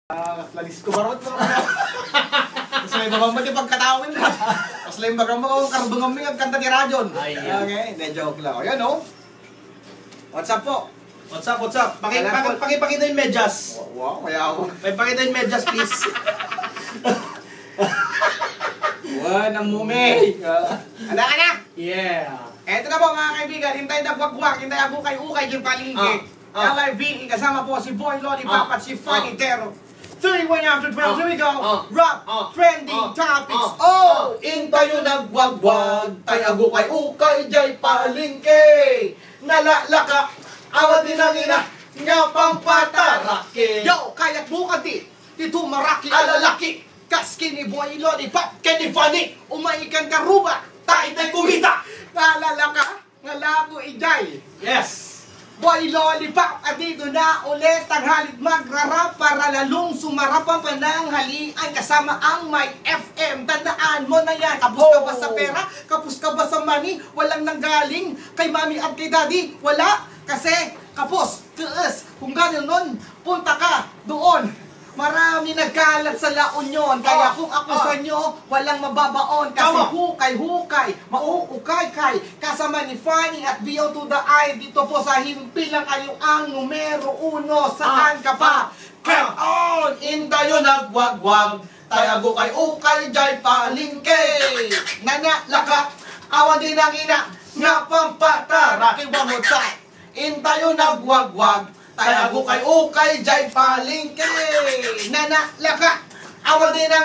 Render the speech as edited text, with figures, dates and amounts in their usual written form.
Lagis ko barot mo. Tapos may babang mo di pagkatawin na. Tapos lang bagang mo karbungan mo yung kanta ni Rajon. Okay, hindi joke lang. Ayan o. What's up po? What's up, what's up? Pakipakita yung medyas. Wow, kaya ako. Pakipakita yung medyas, please. Wan, ang mumi. Anak! Yeah. Eto na po mga kaibigan, hintay na gwagwag, hintay ako kay Ukay yung palingki. LIV, kasama po si Boy Lollipop at si Funny Tero. 31 after 12, here we go. Rap, trending topics. Oh, intayo nagwagwag, tayago kay Ukay, jay palingke. Nalalaka, awat din ang ina, nga pampatarake. Yo, kaya't bukati, dito maraki alalaki. Kaski ni Boy Lollipop, Kenny Funny, umaikan ka ruba. tayo tayo kumita. Naalala ka, ngala ko ijay. Yes. Boy Lollipop, at dito na ulit ang halit magrarap para lalong sumarap ang pananghalian kasama ang may FM. Tandaan mo na yan. Kapus ka ba sa pera? Kapus ka ba sa money? Walang nanggaling kay mami at kay daddy? Wala. Kasi kapos, tiis. Kung gano'n nun, punta ka doon. Marami nagkalat sa La Union. Kaya kung ako sa inyo, walang mababaon. Kasi hukay-hukay, mauukay-kay. Kasama ni Funny at BO to the I. Dito po sa himpilang kayo ang numero 1. Saan ka pa? Come on! Intayo nagwagwag, tayago kay Ukay, jay palingke. Nanalaka, awan din ang ina. Nga pampatarake. One more time. Intayo nagwagwag, tayago kay Ukay, jay palingke. Nanalaka, Awal din ang